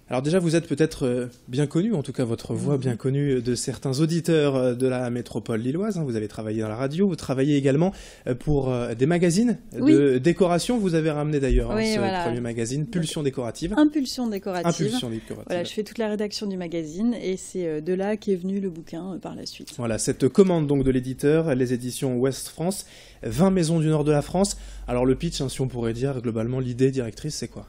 Alors déjà, vous êtes peut-être bien connu, en tout cas votre voix bien connue de certains auditeurs de la métropole lilloise. Vous avez travaillé dans la radio, vous travaillez également pour des magazines de décoration. Vous avez ramené d'ailleurs premier magazine, Pulsion décorative. Impulsion décorative. Impulsion décorative. Voilà, je fais toute la rédaction du magazine et c'est de là qu'est venu le bouquin par la suite. Voilà, cette commande donc de l'éditeur, les éditions Ouest France, 20 maisons du nord de la France. Alors le pitch, si on pourrait dire globalement, l'idée directrice, c'est quoi ?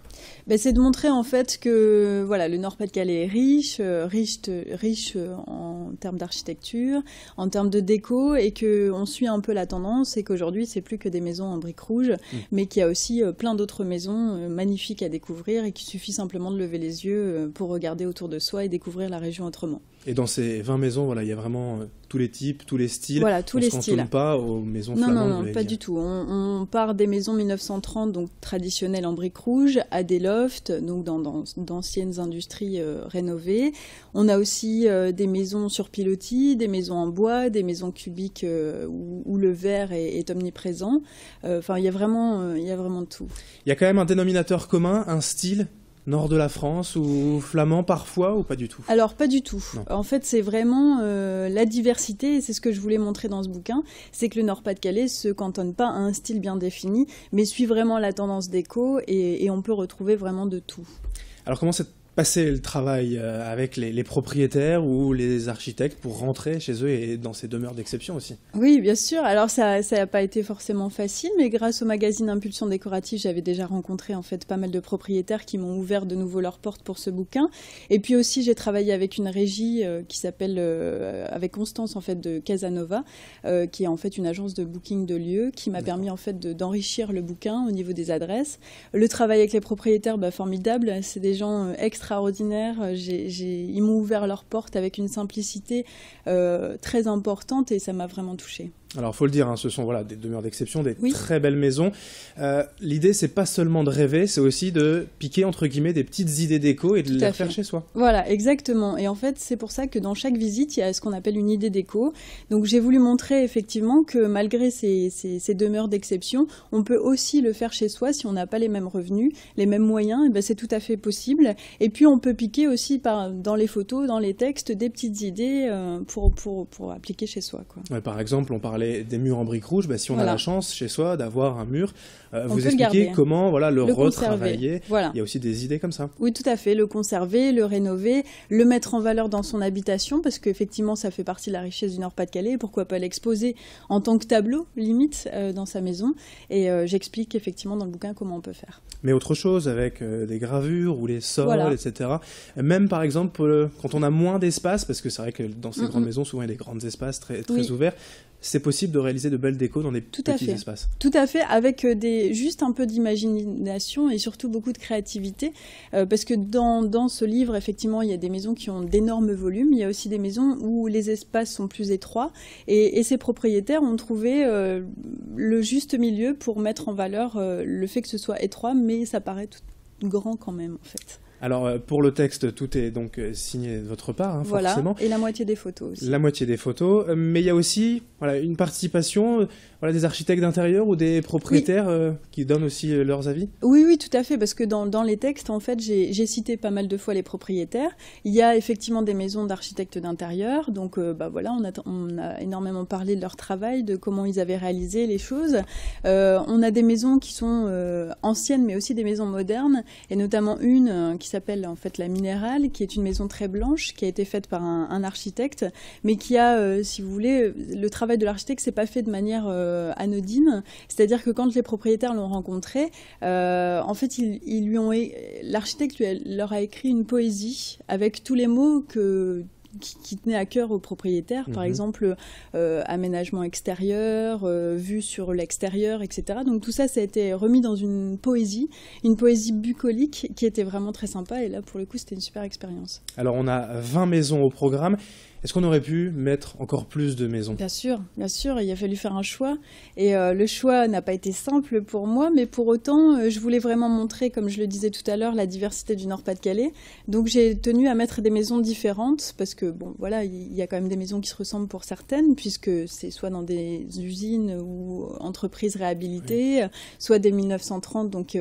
C'est de montrer en fait que le Nord-Pas-de-Calais est riche en termes d'architecture, en termes de déco, et qu'on suit un peu la tendance, et qu'aujourd'hui c'est plus que des maisons en briques rouges, mais qu'il y a aussi plein d'autres maisons magnifiques à découvrir, et qu'il suffit simplement de lever les yeux pour regarder autour de soi et découvrir la région autrement. Et dans ces 20 maisons, il y a vraiment tous les types, tous les styles. Voilà, tous les styles. On ne se cantonne pas aux maisons flamandes. Non, pas du tout. On part des maisons 1930, donc traditionnelles en briques rouges, à des lofts, donc dans d'anciennes industries rénovées. On a aussi des maisons sur pilotis, des maisons en bois, des maisons cubiques où le verre est omniprésent. Il y a vraiment de tout. Il y a quand même un dénominateur commun, un style nord de la France ou flamand parfois, ou pas du tout ? Alors pas du tout. Non. En fait, c'est vraiment la diversité, et c'est ce que je voulais montrer dans ce bouquin, c'est que le Nord-Pas-de-Calais se cantonne pas à un style bien défini, mais suit vraiment la tendance déco, et on peut retrouver vraiment de tout. Alors comment s'est passé le travail avec les propriétaires ou les architectes pour rentrer chez eux et dans ces demeures d'exception aussi ? Oui, bien sûr. Alors ça n'a pas été forcément facile, mais grâce au magazine Impulsion décorative, j'avais déjà rencontré en fait pas mal de propriétaires qui m'ont ouvert de nouveau leurs portes pour ce bouquin. Et puis aussi, j'ai travaillé avec une régie qui s'appelle avec Constance en fait de Casanova, qui est en fait une agence de booking de lieux, qui m'a permis en fait d'enrichir le bouquin au niveau des adresses. Le travail avec les propriétaires, formidable. C'est des gens extraordinaires. Ils m'ont ouvert leurs portes avec une simplicité très importante, et ça m'a vraiment touchée. Alors, faut le dire, ce sont des demeures d'exception, des très belles maisons. L'idée, c'est pas seulement de rêver, c'est aussi de piquer, entre guillemets, des petites idées déco et de les faire chez soi. Voilà, exactement. Et en fait, c'est pour ça que dans chaque visite, il y a ce qu'on appelle une idée déco. Donc, j'ai voulu montrer effectivement que malgré ces demeures d'exception, on peut aussi le faire chez soi si on n'a pas les mêmes revenus, les mêmes moyens. Et c'est tout à fait possible. Et puis, on peut piquer aussi dans les photos, dans les textes, des petites idées pour appliquer chez soi, quoi. Ouais, par exemple, on parlait des murs en briques rouges, si on a la chance chez soi d'avoir un mur, vous expliquez comment le retravailler. Il y a aussi des idées comme ça. Oui, tout à fait, le conserver, le rénover, le mettre en valeur dans son habitation, parce qu'effectivement ça fait partie de la richesse du Nord-Pas-de-Calais, pourquoi pas l'exposer en tant que tableau, limite, dans sa maison, et j'explique effectivement dans le bouquin comment on peut faire. Mais autre chose, avec des gravures ou les sols, etc. Même par exemple, quand on a moins d'espace, parce que c'est vrai que dans ces grandes maisons, souvent il y a des grands espaces très ouverts, c'est possible de réaliser de belles décos dans des petits espaces. Tout à fait, avec juste un peu d'imagination et surtout beaucoup de créativité, parce que dans ce livre, effectivement, il y a des maisons qui ont d'énormes volumes, il y a aussi des maisons où les espaces sont plus étroits, et ces propriétaires ont trouvé le juste milieu pour mettre en valeur le fait que ce soit étroit, mais ça paraît tout grand quand même, en fait. Alors, pour le texte, tout est donc signé de votre part, forcément. Et la moitié des photos aussi. La moitié des photos, mais il y a aussi une participation des architectes d'intérieur ou des propriétaires qui donnent aussi leurs avis. Oui, tout à fait, parce que dans les textes, en fait, j'ai cité pas mal de fois les propriétaires. Il y a effectivement des maisons d'architectes d'intérieur, donc on a énormément parlé de leur travail, de comment ils avaient réalisé les choses. On a des maisons qui sont anciennes, mais aussi des maisons modernes, et notamment une qui s'appelle en fait la Minérale, qui est une maison très blanche, qui a été faite par un architecte, mais qui a, si vous voulez, le travail de l'architecte s'est pas fait de manière anodine, c'est-à-dire que quand les propriétaires l'ont rencontré, en fait, l'architecte leur a écrit une poésie avec tous les mots qui tenait à cœur aux propriétaires, par exemple aménagement extérieur, vue sur l'extérieur, etc. Donc tout ça, ça a été remis dans une poésie bucolique qui était vraiment très sympa, et là pour le coup c'était une super expérience. Alors on a 20 maisons au programme. Est-ce qu'on aurait pu mettre encore plus de maisons? Bien sûr, il a fallu faire un choix. Et le choix n'a pas été simple pour moi, mais pour autant, je voulais vraiment montrer, comme je le disais tout à l'heure, la diversité du Nord-Pas-de-Calais. Donc j'ai tenu à mettre des maisons différentes, parce que, bon, voilà, il y a quand même des maisons qui se ressemblent pour certaines, puisque c'est soit dans des usines ou entreprises réhabilitées, soit des 1930, donc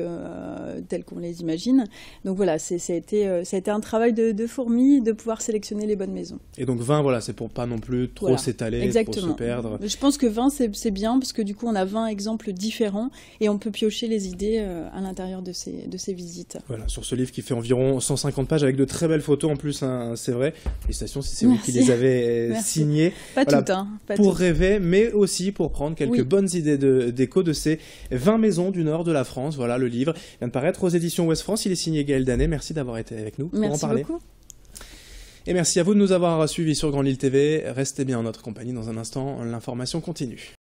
telles qu'on les imagine. Donc voilà, ça a été un travail de fourmi de pouvoir sélectionner les bonnes maisons. Et donc 20, voilà, c'est pour pas non plus trop s'étaler, trop se perdre. Je pense que 20, c'est bien, parce que du coup, on a 20 exemples différents et on peut piocher les idées à l'intérieur de ces visites. Voilà, sur ce livre qui fait environ 150 pages avec de très belles photos en plus, hein, c'est vrai. Félicitations si c'est vous qui les avez signées. Pas voilà, toutes, hein. Pour rêver, mais aussi pour prendre quelques bonnes idées déco de ces 20 maisons du nord de la France. Voilà, le livre vient de paraître aux éditions Ouest France. Il est signé Gaëlle Danet. Merci d'avoir été avec nous pour en parler. Merci beaucoup. Et merci à vous de nous avoir suivis sur Grand Lille TV. Restez bien en notre compagnie. Dans un instant, l'information continue.